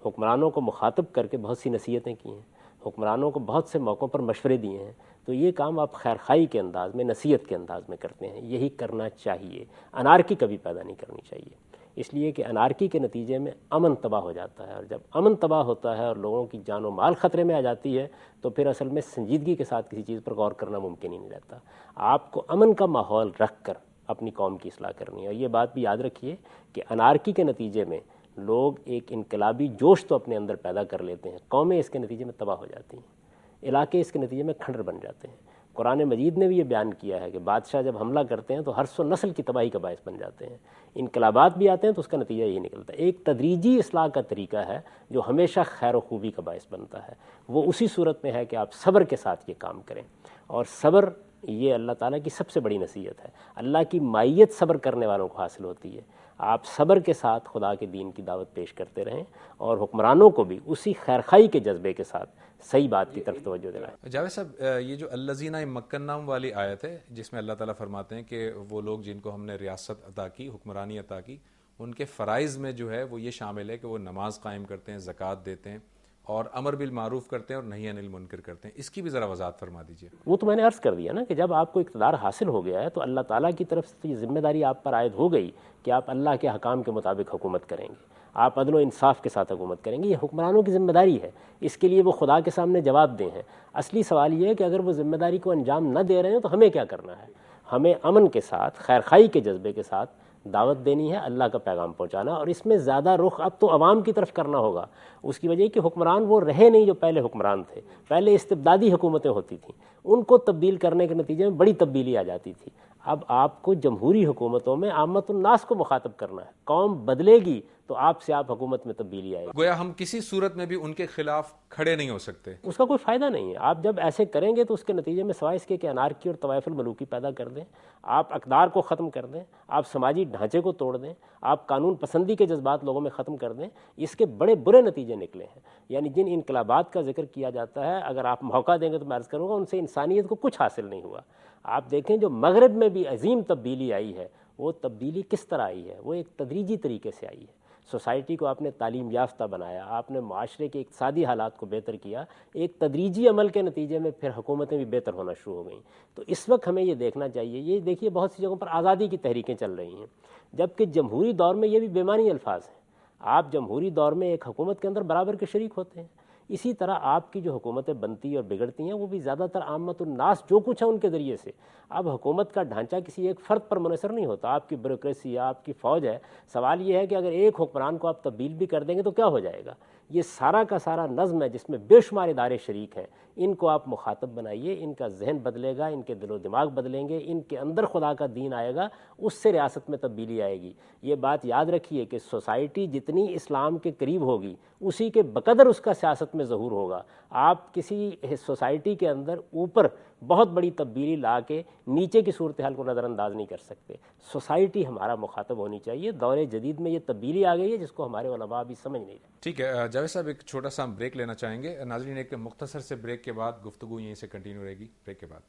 حکمرانوں کو مخاطب کر کے بہت سی نصیحتیں کی ہیں، حکمرانوں کو بہت سے موقعوں پر مشورے دیے ہیں۔ تو یہ کام آپ خیرخواہی کے انداز میں، نصیحت کے انداز میں کرتے ہیں، یہی کرنا چاہیے۔ انارکی کبھی پیدا نہیں کرنی چاہیے، اس لیے کہ انارکی کے نتیجے میں امن تباہ ہو جاتا ہے، اور جب امن تباہ ہوتا ہے اور لوگوں کی جان و مال خطرے میں آ جاتی ہے تو پھر اصل میں سنجیدگی کے ساتھ کسی چیز پر غور کرنا ممکن ہی نہیں رہتا۔ آپ کو امن کا ماحول رکھ کر اپنی قوم کی اصلاح کرنی ہے، اور یہ بات بھی یاد رکھیے کہ انارکی کے نتیجے میں لوگ ایک انقلابی جوش تو اپنے اندر پیدا کر لیتے ہیں، قومیں اس کے نتیجے میں تباہ ہو جاتی ہیں، علاقے اس کے نتیجے میں کھنڈر بن جاتے ہیں۔ قرآن مجید نے بھی یہ بیان کیا ہے کہ بادشاہ جب حملہ کرتے ہیں تو ہر سو نسل کی تباہی کا باعث بن جاتے ہیں، انقلابات بھی آتے ہیں تو اس کا نتیجہ یہی نکلتا ہے۔ ایک تدریجی اصلاح کا طریقہ ہے جو ہمیشہ خیر و خوبی کا باعث بنتا ہے، وہ اسی صورت میں ہے کہ آپ صبر کے ساتھ یہ کام کریں، اور صبر یہ اللہ تعالیٰ کی سب سے بڑی نصیحت ہے۔ اللہ کی مائیت صبر کرنے والوں کو حاصل ہوتی ہے۔ آپ صبر کے ساتھ خدا کے دین کی دعوت پیش کرتے رہیں، اور حکمرانوں کو بھی اسی خیرخواہی کے جذبے کے ساتھ صحیح بات کی طرف توجہ دلائیں۔ جاوید صاحب، یہ جو الذین مکناہم والی آیت ہے جس میں اللہ تعالیٰ فرماتے ہیں کہ وہ لوگ جن کو ہم نے ریاست عطا کی، حکمرانی عطا کی، ان کے فرائض میں جو ہے وہ یہ شامل ہے کہ وہ نماز قائم کرتے ہیں، زکوٰۃ دیتے ہیں، اور امر بالمعروف کرتے ہیں اور نہی عن المنکر کرتے ہیں۔ اس کی بھی ذرا وضاحت فرما دیجیے۔ وہ تو میں نے عرض کر دیا نا کہ جب آپ کو اقتدار حاصل ہو گیا ہے تو اللہ تعالیٰ کی طرف سے یہ ذمہ داری آپ پر عائد ہو گئی کہ آپ اللہ کے حکام کے مطابق حکومت کریں گے، آپ عدل و انصاف کے ساتھ حکومت کریں گے۔ یہ حکمرانوں کی ذمہ داری ہے، اس کے لیے وہ خدا کے سامنے جواب دیں ہیں۔ اصلی سوال یہ ہے کہ اگر وہ ذمہ داری کو انجام نہ دے رہے ہیں تو ہمیں کیا کرنا ہے؟ ہمیں امن کے ساتھ، خیرخواہی کے جذبے کے ساتھ دعوت دینی ہے، اللہ کا پیغام پہنچانا، اور اس میں زیادہ رخ اب تو عوام کی طرف کرنا ہوگا۔ اس کی وجہ کہ حکمران وہ رہے نہیں جو پہلے حکمران تھے، پہلے استبدادی حکومتیں ہوتی تھیں، ان کو تبدیل کرنے کے نتیجے میں بڑی تبدیلی آ جاتی تھی۔ اب آپ کو جمہوری حکومتوں میں عامت الناس کو مخاطب کرنا ہے، قوم بدلے گی تو آپ سے آپ حکومت میں تبدیلی آئے گی۔ گویا ہم کسی صورت میں بھی ان کے خلاف کھڑے نہیں ہو سکتے، اس کا کوئی فائدہ نہیں ہے۔ آپ جب ایسے کریں گے تو اس کے نتیجے میں سوائے اس کے کہ انارکی اور طوائف الملوکی پیدا کر دیں، آپ اقدار کو ختم کر دیں، آپ سماجی ڈھانچے کو توڑ دیں، آپ قانون پسندی کے جذبات لوگوں میں ختم کر دیں، اس کے بڑے برے نتیجے نکلے ہیں۔ یعنی جن انقلابات کا ذکر کیا جاتا ہے، اگر آپ موقع دیں گے تو میں عرض کروں گا ان سے انسانیت کو کچھ حاصل نہیں ہوا۔ آپ دیکھیں جو مغرب میں بھی عظیم تبدیلی آئی ہے، وہ تبدیلی کس طرح آئی ہے؟ وہ ایک تدریجی طریقے سے آئی ہے۔ سوسائٹی کو آپ نے تعلیم یافتہ بنایا، آپ نے معاشرے کے اقتصادی حالات کو بہتر کیا، ایک تدریجی عمل کے نتیجے میں پھر حکومتیں بھی بہتر ہونا شروع ہو گئیں۔ تو اس وقت ہمیں یہ دیکھنا چاہیے، یہ دیکھیے بہت سی جگہوں پر آزادی کی تحریکیں چل رہی ہیں، جبکہ جمہوری دور میں یہ بھی بے معنی الفاظ ہیں۔ آپ جمہوری دور میں ایک حکومت کے اندر برابر کے شریک ہوتے ہیں، اسی طرح آپ کی جو حکومتیں بنتی اور بگڑتی ہیں وہ بھی زیادہ تر عامت الناس جو کچھ ہے ان کے ذریعے سے. اب حکومت کا ڈھانچہ کسی ایک فرد پر منحصر نہیں ہوتا. آپ کی بیوروکریسی ہے, آپ کی فوج ہے. سوال یہ ہے کہ اگر ایک حکمران کو آپ تبدیل بھی کر دیں گے تو کیا ہو جائے گا. یہ سارا کا سارا نظم ہے جس میں بے شمار ادارے شریک ہیں. ان کو آپ مخاطب بنائیے, ان کا ذہن بدلے گا, ان کے دل و دماغ بدلیں گے, ان کے اندر خدا کا دین آئے گا, اس سے ریاست میں تبدیلی آئے گی. یہ بات یاد رکھیے کہ سوسائٹی جتنی اسلام کے قریب ہوگی اسی کے بقدر اس کا سیاست میں ظہور ہوگا. آپ کسی سوسائٹی کے اندر اوپر بہت بڑی تبدیلی لا کے نیچے کی صورتحال کو نظر انداز نہیں کر سکتے. سوسائٹی ہمارا مخاطب ہونی چاہیے. دور جدید میں یہ تبدیلی آ گئی ہے جس کو ہمارے علماء بھی سمجھ نہیں رہے. ٹھیک ہے جاوید صاحب, ایک چھوٹا سا ہم بریک لینا چاہیں گے. ناظرین, ایک مختصر سے بریک کے بعد گفتگو یہیں سے کنٹینیو رہے گی. بریک کے بعد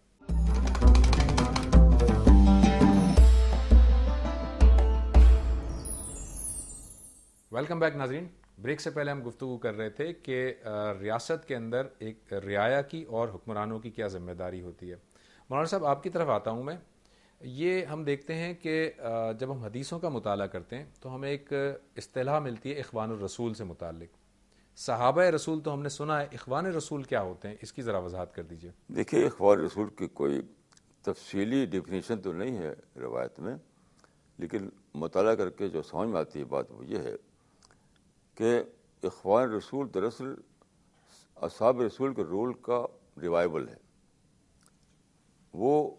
ویلکم بیک. ناظرین, بریک سے پہلے ہم گفتگو کر رہے تھے کہ ریاست کے اندر ایک رعایا کی اور حکمرانوں کی کیا ذمہ داری ہوتی ہے. مولانا صاحب, آپ کی طرف آتا ہوں میں. یہ ہم دیکھتے ہیں کہ جب ہم حدیثوں کا مطالعہ کرتے ہیں تو ہمیں ایک اصطلاح ملتی ہے اخوان الرسول سے متعلق. صحابہ رسول تو ہم نے سنا ہے, اخوان رسول کیا ہوتے ہیں, اس کی ذرا وضاحت کر دیجئے. دیکھیے, اخوان رسول کی کوئی تفصیلی ڈیفینیشن تو نہیں ہے روایت میں, لیکن مطالعہ کر کے جو سمجھ میں آتی ہے بات وہ یہ ہے کہ اخوان رسول دراصل اصحاب رسول کے رول کا ریوائول ہے. وہ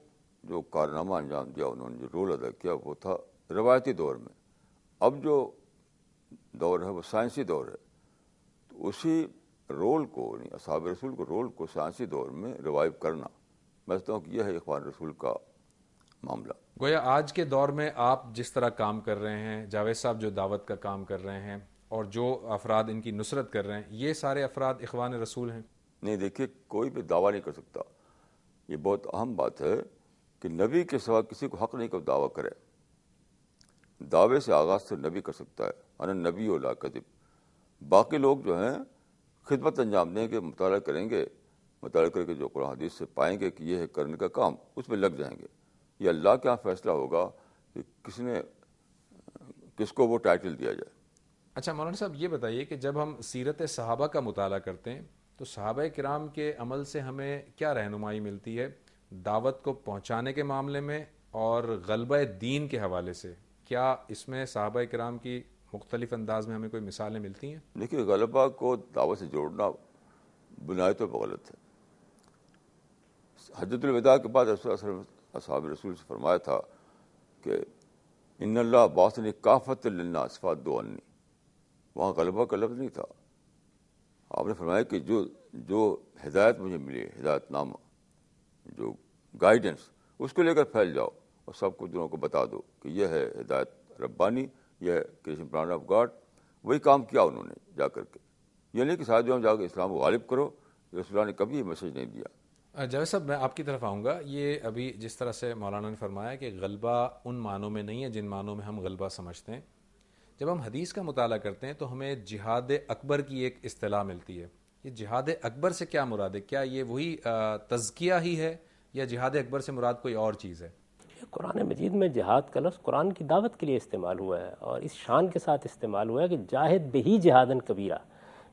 جو کارنامہ انجام دیا, انہوں نے جو رول ادا کیا, وہ تھا روایتی دور میں. اب جو دور ہے وہ سائنسی دور ہے, تو اسی رول کو, اصحاب رسول کے رول کو سائنسی دور میں ریوائیو کرنا, میں سمجھتا ہوں کہ یہ ہے اخوان رسول کا معاملہ. گویا آج کے دور میں آپ جس طرح کام کر رہے ہیں, جاوید صاحب جو دعوت کا کام کر رہے ہیں, اور جو افراد ان کی نصرت کر رہے ہیں, یہ سارے افراد اخوان رسول ہیں. نہیں, دیکھیے, کوئی بھی دعویٰ نہیں کر سکتا. یہ بہت اہم بات ہے کہ نبی کے سوا کسی کو حق نہیں کہ دعویٰ کرے. دعوے سے آغاز سے نبی کر سکتا ہے, انا نبی ولا کذب. باقی لوگ جو ہیں خدمت انجام دیں گے, مطالعہ کریں گے, مطالعہ کر کے جو قرآن حدیث سے پائیں گے کہ یہ ہے کرنے کا کام, اس میں لگ جائیں گے. یہ اللہ کا فیصلہ ہوگا کہ کس کو وہ ٹائٹل دیا جائے. اچھا مولانا صاحب, یہ بتائیے کہ جب ہم سیرت صحابہ کا مطالعہ کرتے ہیں تو صحابہ کرام کے عمل سے ہمیں کیا رہنمائی ملتی ہے دعوت کو پہنچانے کے معاملے میں اور غلبہ دین کے حوالے سے؟ کیا اس میں صحابہ کرام کی مختلف انداز میں ہمیں کوئی مثالیں ملتی ہیں؟ دیکھیے, غلبہ کو دعوت سے جوڑنا بنیادی طور پر غلط ہے. حجۃ الوداع کے بعد اصحاب رسول سے فرمایا تھا کہ ان اللہ بعثنی کافۃ للناس فادعوا عنی. وہاں غلبہ کا لفظ نہیں تھا. آپ نے فرمایا کہ جو ہدایت مجھے ملی, ہدایت نامہ, جو گائیڈنس, اس کو لے کر پھیل جاؤ اور سب کو دونوں کو بتا دو کہ یہ ہے ہدایت ربانی, یہ ہے کریشن پلان آف گاڈ. وہی کام کیا انہوں نے جا کر کے. یہ نہیں کہ سارے جو جا کے اسلام کو غالب کرو, رسول اللہ نے کبھی یہ میسج نہیں دیا. جاوید صاحب, میں آپ کی طرف آؤں گا. یہ ابھی جس طرح سے مولانا نے فرمایا کہ غلبہ ان معنوں میں نہیں ہے جن معنوں میں ہم غلبہ سمجھتے ہیں. جب ہم حدیث کا مطالعہ کرتے ہیں تو ہمیں جہاد اکبر کی ایک اصطلاح ملتی ہے. یہ جہاد اکبر سے کیا مراد ہے؟ کیا یہ وہی تزکیہ ہی ہے یا جہاد اکبر سے مراد کوئی اور چیز ہے؟ قرآن مجید میں جہاد کا لفظ قرآن کی دعوت کے لیے استعمال ہوا ہے, اور اس شان کے ساتھ استعمال ہوا ہے کہ جاہد بہی جہادن کبیرہ,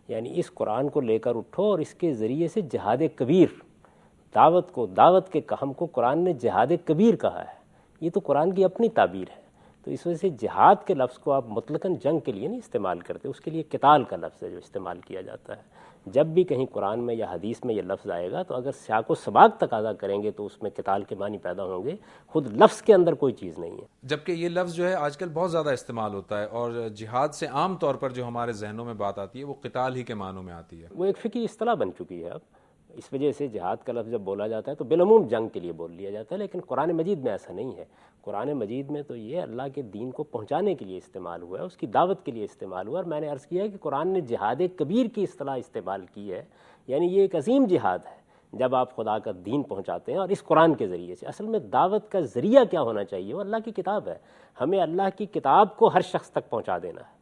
یعنی اس قرآن کو لے کر اٹھو اور اس کے ذریعے سے جہاد کبیر, دعوت کے کام کو قرآن نے جہاد کبیر کہا ہے. یہ تو قرآن کی اپنی تعبیر ہے. تو اس وجہ سے جہاد کے لفظ کو آپ مطلقاً جنگ کے لیے نہیں استعمال کرتے, اس کے لیے قتال کا لفظ ہے جو استعمال کیا جاتا ہے. جب بھی کہیں قرآن میں یا حدیث میں یہ لفظ آئے گا تو اگر سیاق و سباق تقاضا کریں گے تو اس میں قتال کے معنی پیدا ہوں گے, خود لفظ کے اندر کوئی چیز نہیں ہے. جبکہ یہ لفظ جو ہے آج کل بہت زیادہ استعمال ہوتا ہے, اور جہاد سے عام طور پر جو ہمارے ذہنوں میں بات آتی ہے وہ قتال ہی کے معنوں میں آتی ہے. وہ ایک فقہی اصطلاح بن چکی ہے اب. اس وجہ سے جہاد کا لفظ جب بولا جاتا ہے تو بالعموم جنگ کے لیے بول لیا جاتا ہے, لیکن قرآن مجید میں ایسا نہیں ہے. قرآن مجید میں تو یہ اللہ کے دین کو پہنچانے کے لیے استعمال ہوا ہے, اس کی دعوت کے لیے استعمال ہوا ہے. اور میں نے عرض کیا ہے کہ قرآن نے جہاد کبیر کی اصطلاح استعمال کی ہے, یعنی یہ ایک عظیم جہاد ہے جب آپ خدا کا دین پہنچاتے ہیں اور اس قرآن کے ذریعے سے. اصل میں دعوت کا ذریعہ کیا ہونا چاہیے؟ وہ اللہ کی کتاب ہے. ہمیں اللہ کی کتاب کو ہر شخص تک پہنچا دینا ہے.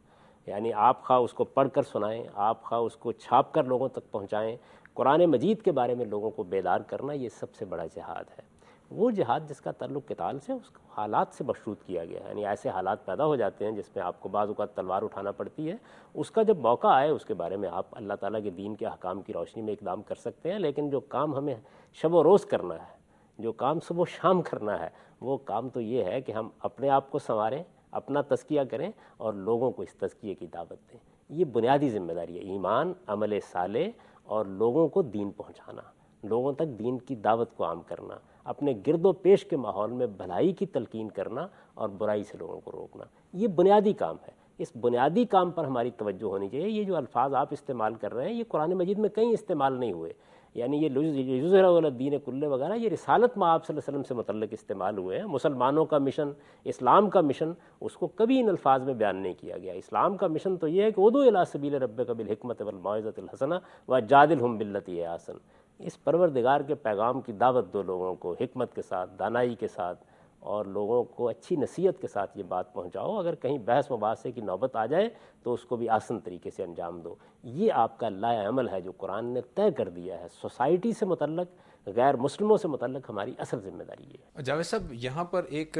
یعنی آپ خواہ اس کو پڑھ کر سنائیں, آپ خواہ اس کو چھاپ کر لوگوں تک پہنچائیں. قرآن مجید کے بارے میں لوگوں کو بیدار کرنا یہ سب سے بڑا جہاد ہے. وہ جہاد جس کا تعلق قتال سے، اس کو حالات سے مشروط کیا گیا ہے، یعنی ایسے حالات پیدا ہو جاتے ہیں جس میں آپ کو بعض اوقات تلوار اٹھانا پڑتی ہے، اس کا جب موقع آئے اس کے بارے میں آپ اللہ تعالیٰ کے دین کے احکام کی روشنی میں اقدام کر سکتے ہیں، لیکن جو کام ہمیں شب و روز کرنا ہے، جو کام صبح و شام کرنا ہے، وہ کام تو یہ ہے کہ ہم اپنے آپ کو سنواریں، اپنا تزکیہ کریں اور لوگوں کو اس تزکیے کی دعوت دیں۔ یہ بنیادی ذمہ داری ہے، ایمان، عمل صالح اور لوگوں کو دین پہنچانا، لوگوں تک دین کی دعوت کو عام کرنا، اپنے گرد و پیش کے ماحول میں بھلائی کی تلقین کرنا اور برائی سے لوگوں کو روکنا، یہ بنیادی کام ہے۔ اس بنیادی کام پر ہماری توجہ ہونی چاہیے۔ یہ جو الفاظ آپ استعمال کر رہے ہیں یہ قرآن مجید میں کہیں استعمال نہیں ہوئے، یعنی یہ یظہر الدین کلہ وغیرہ، یہ رسالت مآب صلی اللہ علیہ وسلم سے متعلق استعمال ہوئے ہیں۔ مسلمانوں کا مشن، اسلام کا مشن، اس کو کبھی ان الفاظ میں بیان نہیں کیا گیا۔ اسلام کا مشن تو یہ ہے کہ ادعو الی سبیل ربک بالحکمۃ والموعظۃ الحسنہ وجادلھم باللتی ہی احسن۔ اس پروردگار کے پیغام کی دعوت دو لوگوں کو، حکمت کے ساتھ، دانائی کے ساتھ، اور لوگوں کو اچھی نصیحت کے ساتھ یہ بات پہنچاؤ۔ اگر کہیں بحث مباحثے کی نوبت آ جائے تو اس کو بھی آسن طریقے سے انجام دو۔ یہ آپ کا لائحہ عمل ہے جو قرآن نے طے کر دیا ہے۔ سوسائٹی سے متعلق، غیر مسلموں سے متعلق ہماری اصل ذمہ داری ہے۔ جاوید صاحب، یہاں پر ایک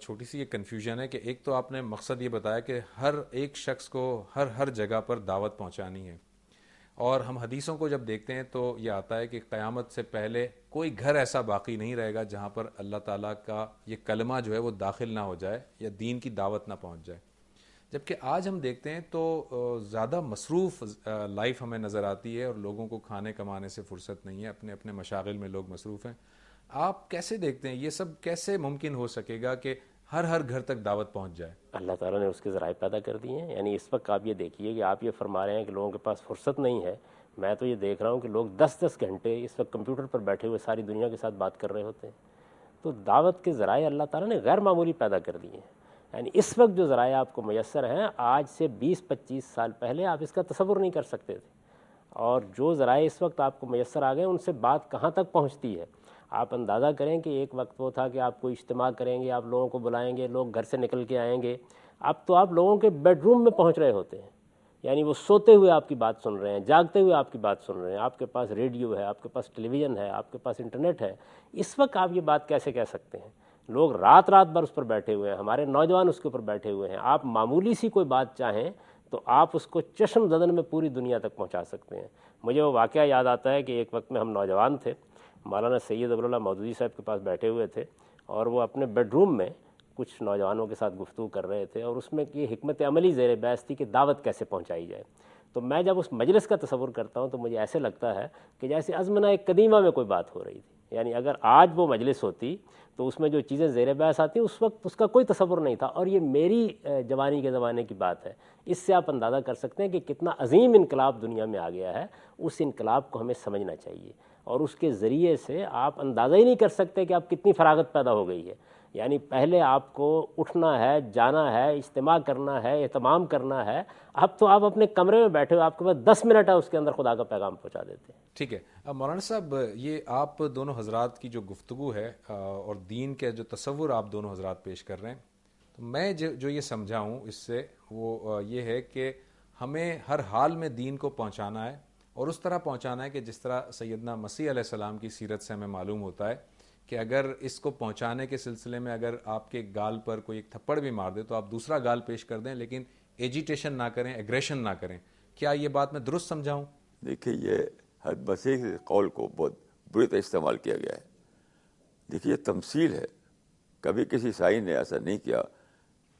چھوٹی سی یہ کنفیوژن ہے کہ ایک تو آپ نے مقصد یہ بتایا کہ ہر ایک شخص کو ہر جگہ پر دعوت پہنچانی ہے، اور ہم حدیثوں کو جب دیکھتے ہیں تو یہ آتا ہے کہ قیامت سے پہلے کوئی گھر ایسا باقی نہیں رہے گا جہاں پر اللہ تعالیٰ کا یہ کلمہ جو ہے وہ داخل نہ ہو جائے یا دین کی دعوت نہ پہنچ جائے۔ جبکہ آج ہم دیکھتے ہیں تو زیادہ مصروف لائف ہمیں نظر آتی ہے اور لوگوں کو کھانے کمانے سے فرصت نہیں ہے، اپنے اپنے مشاغل میں لوگ مصروف ہیں۔ آپ کیسے دیکھتے ہیں یہ سب کیسے ممکن ہو سکے گا کہ ہر گھر تک دعوت پہنچ جائے؟ اللہ تعالیٰ نے اس کے ذرائع پیدا کر دیے ہیں۔ یعنی اس وقت آپ یہ دیکھیے کہ آپ یہ فرما رہے ہیں کہ لوگوں کے پاس فرصت نہیں ہے، میں تو یہ دیکھ رہا ہوں کہ لوگ 10 گھنٹے اس وقت کمپیوٹر پر بیٹھے ہوئے ساری دنیا کے ساتھ بات کر رہے ہوتے ہیں۔ تو دعوت کے ذرائع اللہ تعالیٰ نے غیر معمولی پیدا کر دیے ہیں۔ یعنی اس وقت جو ذرائع آپ کو میسر ہیں، آج سے 20-25 سال پہلے آپ اس کا تصور نہیں کر سکتے تھے، اور جو ذرائع اس وقت آپ کو میسر آ گئے ان سے بات کہاں تک پہنچتی ہے۔ آپ اندازہ کریں کہ ایک وقت وہ تھا کہ آپ کو اجتماع کریں گے، آپ لوگوں کو بلائیں گے، لوگ گھر سے نکل کے آئیں گے، اب تو آپ لوگوں کے بیڈ روم میں پہنچ رہے ہوتے ہیں، یعنی وہ سوتے ہوئے آپ کی بات سن رہے ہیں، جاگتے ہوئے آپ کی بات سن رہے ہیں، آپ کے پاس ریڈیو ہے، آپ کے پاس ٹیلی ویژن ہے، آپ کے پاس انٹرنیٹ ہے۔ اس وقت آپ یہ بات کیسے کہہ سکتے ہیں؟ لوگ رات بھر اس پر بیٹھے ہوئے ہیں، ہمارے نوجوان اس کے اوپر بیٹھے ہوئے ہیں۔ آپ معمولی سی کوئی بات چاہیں تو آپ اس کو چشم زدن میں پوری دنیا تک پہنچا سکتے ہیں۔ مجھے وہ واقعہ یاد آتا ہے کہ ایک وقت میں ہم نوجوان تھے، مولانا سید ابوالعلا مودودی صاحب کے پاس بیٹھے ہوئے تھے، اور وہ اپنے بیڈ روم میں کچھ نوجوانوں کے ساتھ گفتگو کر رہے تھے، اور اس میں یہ حکمت عملی زیر بحث تھی کہ دعوت کیسے پہنچائی جائے۔ تو میں جب اس مجلس کا تصور کرتا ہوں تو مجھے ایسے لگتا ہے کہ جیسے ازمنہ قدیمہ میں کوئی بات ہو رہی تھی۔ یعنی اگر آج وہ مجلس ہوتی تو اس میں جو چیزیں زیر بحث آتی اس وقت اس کا کوئی تصور نہیں تھا، اور یہ میری جوانی کے زمانے کی بات ہے۔ اس سے آپ اندازہ کر سکتے ہیں کہ کتنا عظیم انقلاب دنیا میں آ گیا ہے۔ اس انقلاب کو ہمیں سمجھنا چاہیے، اور اس کے ذریعے سے آپ اندازہ ہی نہیں کر سکتے کہ آپ کتنی فراغت پیدا ہو گئی ہے۔ یعنی پہلے آپ کو اٹھنا ہے، جانا ہے، اجتماع کرنا ہے، اہتمام کرنا ہے، اب تو آپ اپنے کمرے میں بیٹھے ہو، آپ کے پاس 10 منٹ ہے، اس کے اندر خدا کا پیغام پہنچا دیتے ہیں۔ ٹھیک ہے، اب مولانا صاحب، یہ آپ دونوں حضرات کی جو گفتگو ہے اور دین کے جو تصور آپ دونوں حضرات پیش کر رہے ہیں، تو میں جو یہ سمجھا ہوں اس سے وہ یہ ہے کہ ہمیں ہر حال میں دین کو پہنچانا ہے، اور اس طرح پہنچانا ہے کہ جس طرح سیدنا مسیح علیہ السلام کی سیرت سے ہمیں معلوم ہوتا ہے کہ اگر اس کو پہنچانے کے سلسلے میں اگر آپ کے گال پر کوئی ایک تھپڑ بھی مار دے تو آپ دوسرا گال پیش کر دیں، لیکن ایجیٹیشن نہ کریں، ایگریشن نہ کریں۔ کیا یہ بات میں درست سمجھاؤں؟ دیکھیے، یہ حضرت مسیح کے قول کو بہت بری طرح استعمال کیا گیا ہے۔ دیکھیے، یہ تمثیل ہے، کبھی کسی عیسائی نے ایسا نہیں کیا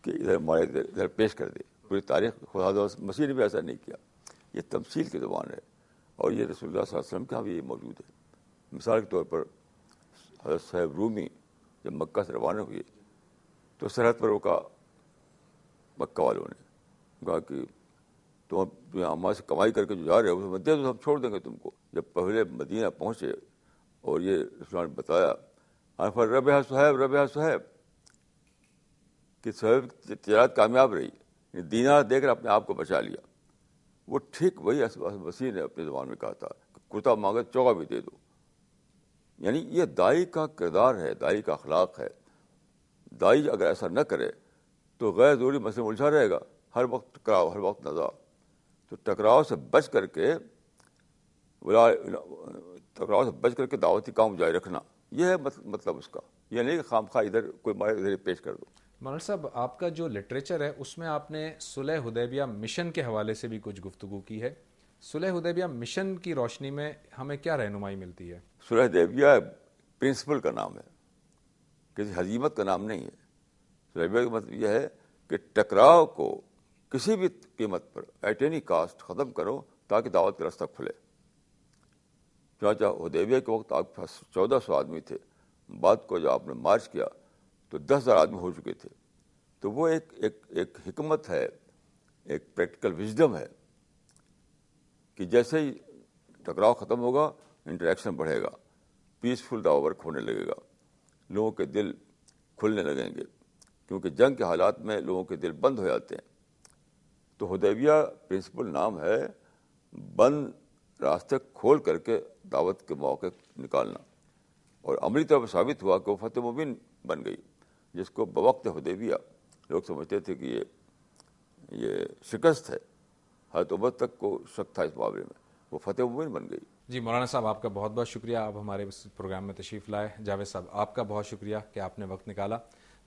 کہ ادھر مارے ادھر پیش کر دے۔ پوری تاریخ خدا مسیح نے بھی ایسا نہیں کیا۔ یہ تمثیل کی زبان ہے، اور یہ رسول اللہ صلی اللہ علیہ وسلم کا بھی یہ موجود ہے۔ مثال کے طور پر حضرت صاحب رومی جب مکہ سے روانہ ہوئے تو سرحد پر روکا مکہ والوں نے، کہا کہ تم ہمارے سے کمائی کر کے جو جا رہے ہو اسے دے دو، ہم چھوڑ دیں گے تم کو۔ جب پہلے مدینہ پہنچے اور یہ رسول نے بتایا، ربح صہیب ربح صہیب، کہ صہیب کی تجارت کامیاب رہی، دینار دے کر اپنے آپ کو بچا لیا۔ وہ ٹھیک وہی مسیح نے اپنی زبان میں کہا تھا کہ کرتا مانگے چوگا بھی دے دو۔ یعنی یہ داعی کا کردار ہے، داعی کا اخلاق ہے۔ داعی اگر ایسا نہ کرے تو غیر ضروری مسئلے الجھا رہے گا، ہر وقت ٹکراؤ، ہر وقت نزاع۔ تو ٹکراؤ سے بچ کر کے دعوتی کام جاری رکھنا، یہ ہے مطلب اس کا، یہ نہیں کہ خام خواہ ادھر کوئی مارے ادھر پیش کر دو۔ مولانا صاحب، آپ کا جو لٹریچر ہے اس میں آپ نے صلح حدیبیہ مشن کے حوالے سے بھی کچھ گفتگو کی ہے. صلح حدیبیہ مشن کی روشنی میں ہمیں کیا رہنمائی ملتی ہے؟ صلح حدیبیہ پرنسپل کا نام ہے، کسی حزیمت کا نام نہیں ہے. صلح حدیبیہ کا مطلب یہ ہے کہ ٹکراؤ کو کسی بھی قیمت پر ایٹ اینی کاسٹ ختم کرو تاکہ دعوت کا راستہ کھلے. چنانچہ حدیبیہ کے وقت آپ کے پاس 1400 آدمی تھے، بعد کو جب آپ نے مارچ کیا تو 10,000 آدمی ہو چکے تھے. تو وہ ایک حکمت ہے، ایک پریکٹیکل وژڈم ہے کہ جیسے ہی ٹکراؤ ختم ہوگا انٹریکشن بڑھے گا، پیسفل دعوی ورک ہونے لگے گا، لوگوں کے دل کھلنے لگیں گے، کیونکہ جنگ کے حالات میں لوگوں کے دل بند ہو جاتے ہیں. تو حدیبیہ پرنسپل نام ہے بند راستے کھول کر کے دعوت کے موقع نکالنا. اور عملی طور پر ثابت ہوا کہ وہ فتح مبین بن گئی، جس کو بوقت حدیبیہ لوگ سمجھتے تھے کہ یہ شکست ہے. حضرت عمر تک کو شک تھا اس معاملے میں، وہ فتح مبین بن گئی. جی مولانا صاحب، آپ کا بہت بہت شکریہ، آپ ہمارے اس پروگرام میں تشریف لائے. جاوید صاحب، آپ کا بہت شکریہ کہ آپ نے وقت نکالا.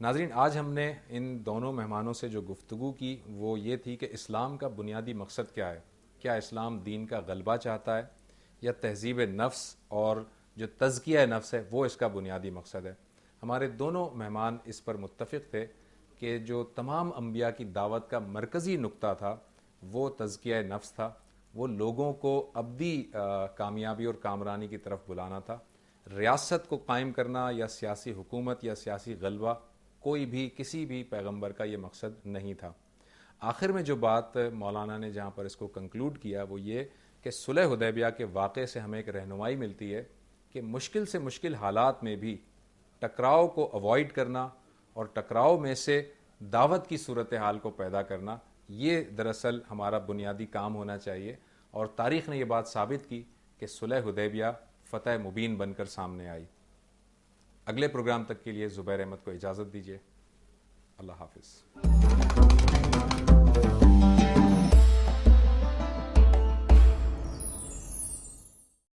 ناظرین، آج ہم نے ان دونوں مہمانوں سے جو گفتگو کی وہ یہ تھی کہ اسلام کا بنیادی مقصد کیا ہے. کیا اسلام دین کا غلبہ چاہتا ہے یا تہذیب نفس اور جو تزکیہ نفس ہے وہ اس کا بنیادی مقصد ہے؟ ہمارے دونوں مہمان اس پر متفق تھے کہ جو تمام انبیاء کی دعوت کا مرکزی نقطہ تھا وہ تزکیہ نفس تھا، وہ لوگوں کو ابدی کامیابی اور کامرانی کی طرف بلانا تھا. ریاست کو قائم کرنا یا سیاسی حکومت یا سیاسی غلبہ کوئی بھی کسی بھی پیغمبر کا یہ مقصد نہیں تھا. آخر میں جو بات مولانا نے جہاں پر اس کو کنکلوڈ کیا وہ یہ کہ صلح حدیبیہ کے واقعے سے ہمیں ایک رہنمائی ملتی ہے کہ مشکل سے مشکل حالات میں بھی ٹکراؤ کو اوائڈ کرنا اور ٹکراؤ میں سے دعوت کی صورتحال کو پیدا کرنا، یہ دراصل ہمارا بنیادی کام ہونا چاہیے. اور تاریخ نے یہ بات ثابت کی کہ صلح حدیبیہ فتح مبین بن کر سامنے آئی. اگلے پروگرام تک کے لیے زبیر احمد کو اجازت دیجیے. اللہ حافظ.